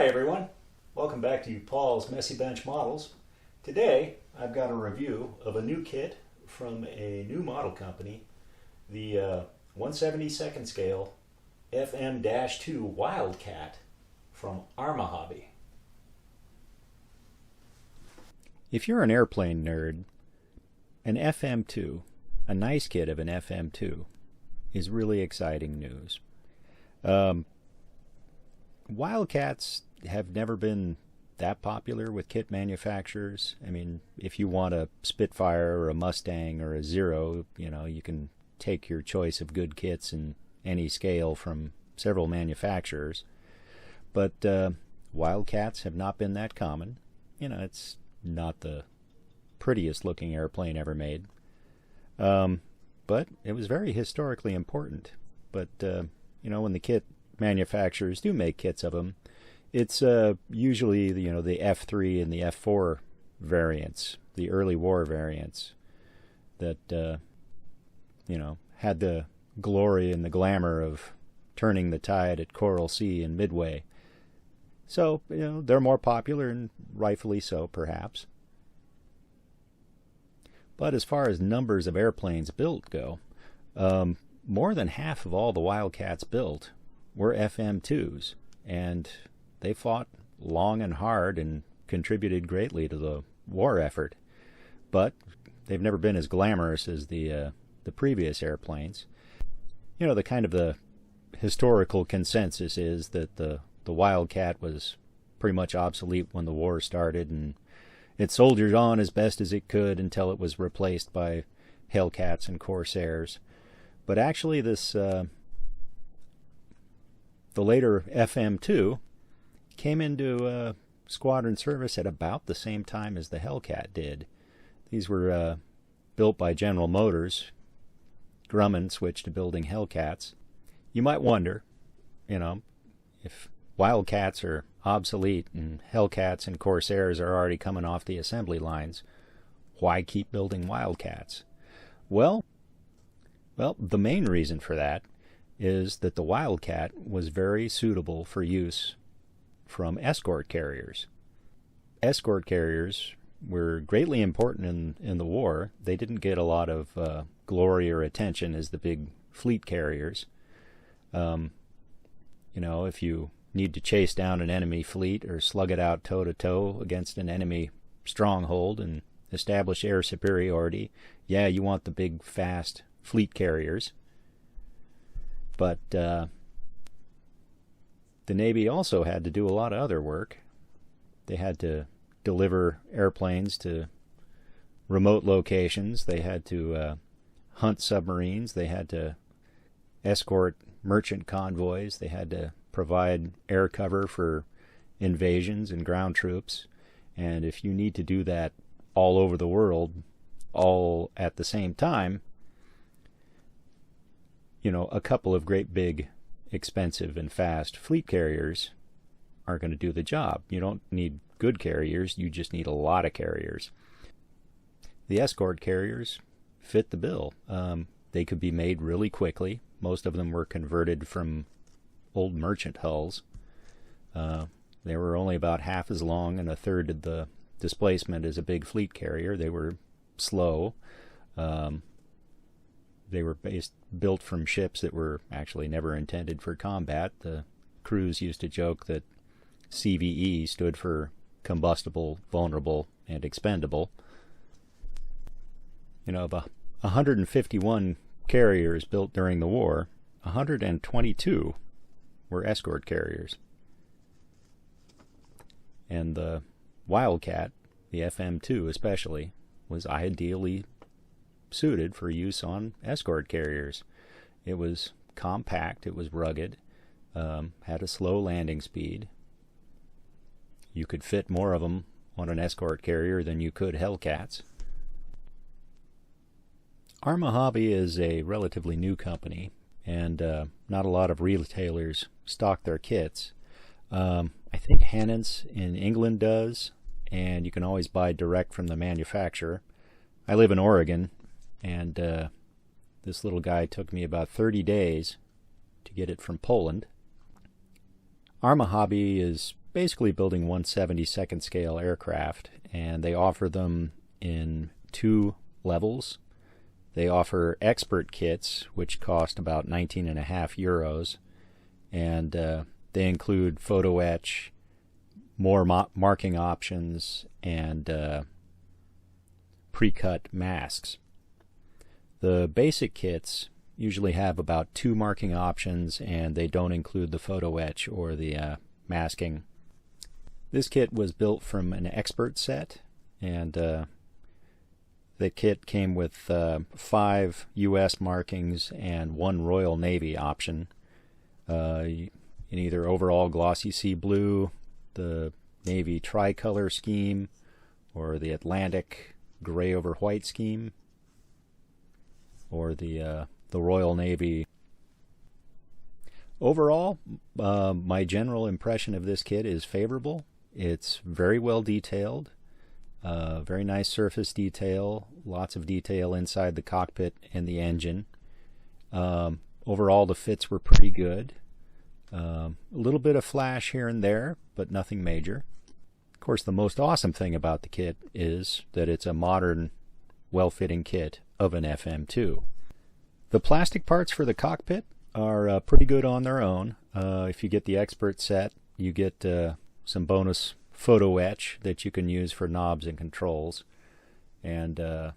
Hi everyone, welcome back to Paul's Messy Bench Models. Today I've got a review of a new kit from a new model company, the 1/72nd scale FM-2 Wildcat from Arma Hobby. If you're an airplane nerd, an FM-2, a nice kit of an FM-2, is really exciting news. Wildcats have never been that popular with kit manufacturers. I mean, if you want a Spitfire or a Mustang or a Zero, you can take your choice of good kits in any scale from several manufacturers. But Wildcats have not been that common. It's not the prettiest looking airplane ever made. But it was very historically important. But, when the kit manufacturers do make kits of them, it's usually the F3 and the F4 variants, the early war variants that had the glory and the glamour of turning the tide at Coral Sea and Midway. So they're more popular, and rightfully so, perhaps. But as far as numbers of airplanes built go, more than half of all the Wildcats built were FM-2s, and they fought long and hard and contributed greatly to the war effort. But they've never been as glamorous as the previous airplanes. The historical consensus is that the Wildcat was pretty much obsolete when the war started, and it soldiered on as best as it could until it was replaced by Hellcats and Corsairs. But actually the later FM-2 came into squadron service at about the same time as the Hellcat did. These were built by General Motors. Grumman switched to building Hellcats. You might wonder, if Wildcats are obsolete and Hellcats and Corsairs are already coming off the assembly lines, why keep building Wildcats? Well, the main reason for that is that the Wildcat was very suitable for use from escort carriers. Escort carriers were greatly important in the war. They didn't get a lot of glory or attention as the big fleet carriers. If you need to chase down an enemy fleet or slug it out toe-to-toe against an enemy stronghold and establish air superiority, you want the big, fast fleet carriers. But the Navy also had to do a lot of other work. They had to deliver airplanes to remote locations. They had to hunt submarines. They had to escort merchant convoys. They had to provide air cover for invasions and ground troops. And if you need to do that all over the world, all at the same time, a couple of great big, expensive and fast fleet carriers aren't going to do the job. You don't need good carriers, you just need a lot of carriers. The escort carriers fit the bill. They could be made really quickly. Most of them were converted from old merchant hulls. They were only about half as long and a third of the displacement as a big fleet carrier. They were slow. They were built from ships that were actually never intended for combat. The crews used to joke that CVE stood for combustible, vulnerable, and expendable. Of 151 carriers built during the war, 122 were escort carriers. And the Wildcat, the FM-2 especially, was ideally suited for use on escort carriers. It was compact, it was rugged, had a slow landing speed. You could fit more of them on an escort carrier than you could Hellcats. Arma Hobby is a relatively new company, and not a lot of retailers stock their kits. I think Hannon's in England does, and you can always buy direct from the manufacturer. I live in Oregon, and this little guy took me about 30 days to get it from Poland. Arma Hobby is basically building 1/72nd scale aircraft, and they offer them in 2 levels. They offer expert kits, which cost about 19.5 euros, and they include photo etch, more marking options, and pre-cut masks. The basic kits usually have about 2 marking options, and they don't include the photo etch or the masking. This kit was built from an expert set, and the kit came with 5 US markings and 1 Royal Navy option in either overall glossy sea blue, the Navy tricolor scheme, or the Atlantic gray over white scheme, or the Royal Navy. Overall, my general impression of this kit is favorable. It's very well detailed, very nice surface detail, lots of detail inside the cockpit and the engine. Overall, the fits were pretty good. A little bit of flash here and there, but nothing major. Of course, the most awesome thing about the kit is that it's a modern, well-fitting kit of an FM-2. The plastic parts for the cockpit are pretty good on their own. If you get the expert set, you get some bonus photo etch that you can use for knobs and controls, and a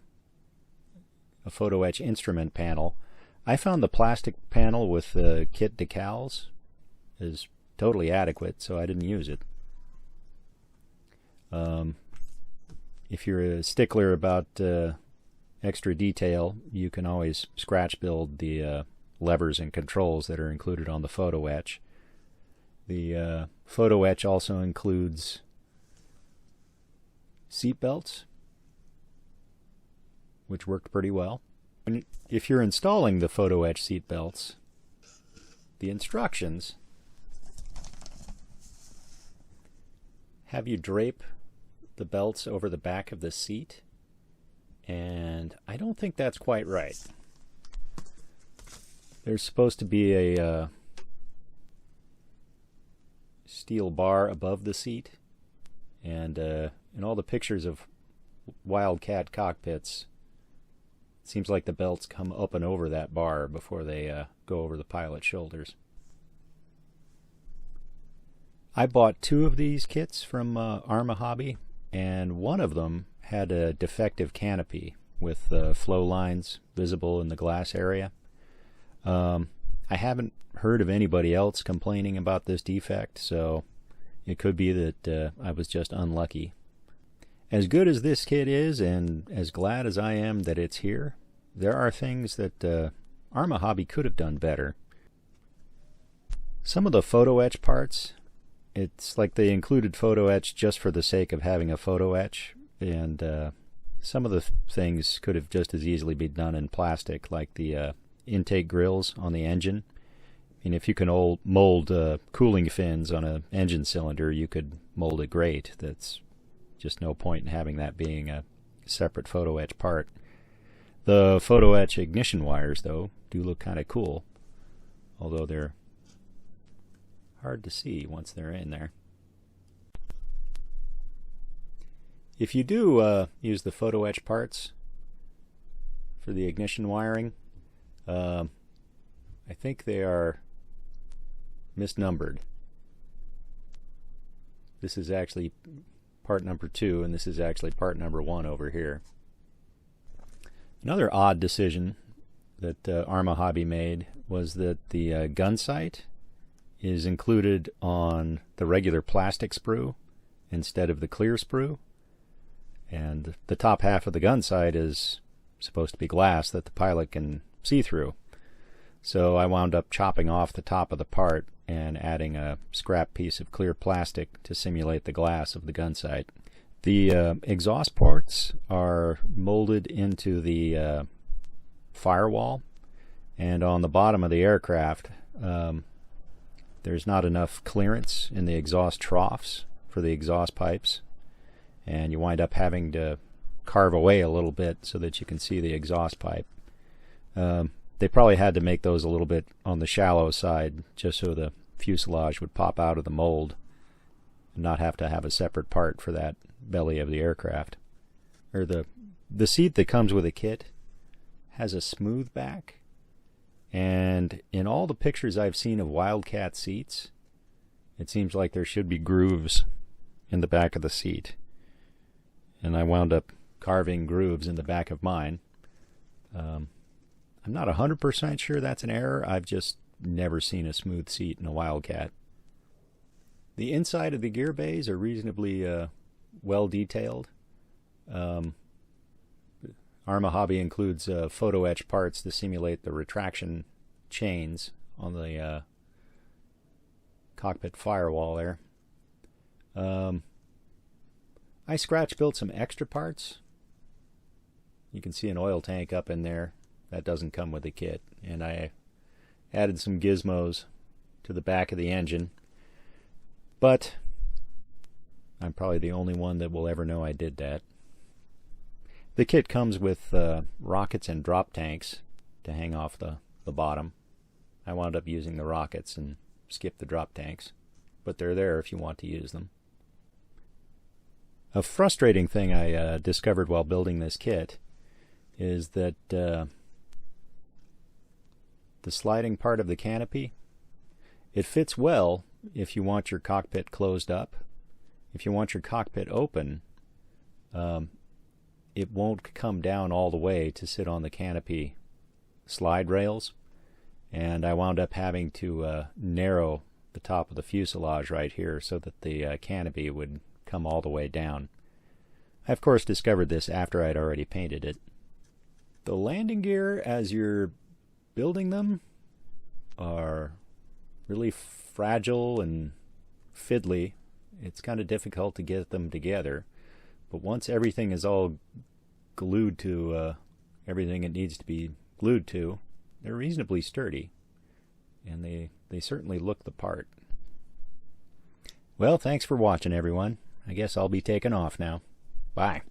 photo etch instrument panel. I found the plastic panel with the kit decals is totally adequate, so I didn't use it. If you're a stickler about extra detail, you can always scratch build the levers and controls that are included on the photo etch. The photo etch also includes seat belts, which worked pretty well. And if you're installing the photo etch seat belts, the instructions have you drape the belts over the back of the seat, and I don't think that's quite right. There's supposed to be a steel bar above the seat, and in all the pictures of Wildcat cockpits, it seems like the belts come up and over that bar before they go over the pilot's shoulders. I bought 2 of these kits from Arma Hobby, and one of them had a defective canopy with flow lines visible in the glass area. I haven't heard of anybody else complaining about this defect, so it could be that I was just unlucky. As good as this kit is, and as glad as I am that it's here, there are things that Arma Hobby could have done better. Some of the photo etch parts, it's like they included photo etch just for the sake of having a photo etch, and some of the things could have just as easily been done in plastic, like the intake grills on the engine. And if you can mold cooling fins on an engine cylinder, you could mold it great. That's just no point in having that being a separate photo etch part. The photo etch ignition wires, though, do look kind of cool, although they're hard to see once they're in there. If you do use the photo etch parts for the ignition wiring, I think they are misnumbered. This is actually part number 2, and this is actually part number 1 over here. Another odd decision that Arma Hobby made was that the gun sight is included on the regular plastic sprue instead of the clear sprue, and the top half of the gun sight is supposed to be glass that the pilot can see through. So I wound up chopping off the top of the part and adding a scrap piece of clear plastic to simulate the glass of the gun sight. The exhaust ports are molded into the firewall, and on the bottom of the aircraft there's not enough clearance in the exhaust troughs for the exhaust pipes, and you wind up having to carve away a little bit so that you can see the exhaust pipe. They probably had to make those a little bit on the shallow side just so the fuselage would pop out of the mold. not have to have a separate part for that belly of the aircraft. Or the seat that comes with a kit has a smooth back, and in all the pictures I've seen of Wildcat seats, it seems like there should be grooves in the back of the seat, and I wound up carving grooves in the back of mine. I'm not 100% sure that's an error. I've just never seen a smooth seat in a Wildcat. The inside of the gear bays are reasonably well detailed. Arma Hobby includes photo etch parts to simulate the retraction chains on the cockpit firewall there. I scratch built some extra parts. You can see an oil tank up in there. That doesn't come with the kit. And I added some gizmos to the back of the engine. But I'm probably the only one that will ever know I did that. The kit comes with rockets and drop tanks to hang off the bottom. I wound up using the rockets and skipped the drop tanks, but they're there if you want to use them. A frustrating thing I discovered while building this kit is that the sliding part of the canopy, it fits well if you want your cockpit closed up. If you want your cockpit open, it won't come down all the way to sit on the canopy slide rails, and I wound up having to narrow the top of the fuselage right here so that the canopy would come all the way down. I of course discovered this after I'd already painted it. The landing gear as you're building them are really fragile and fiddly. It's kind of difficult to get them together, but once everything is all glued to everything it needs to be glued to, they're reasonably sturdy, and they certainly look the part. Well, thanks for watching, everyone. I guess I'll be taking off now. Bye.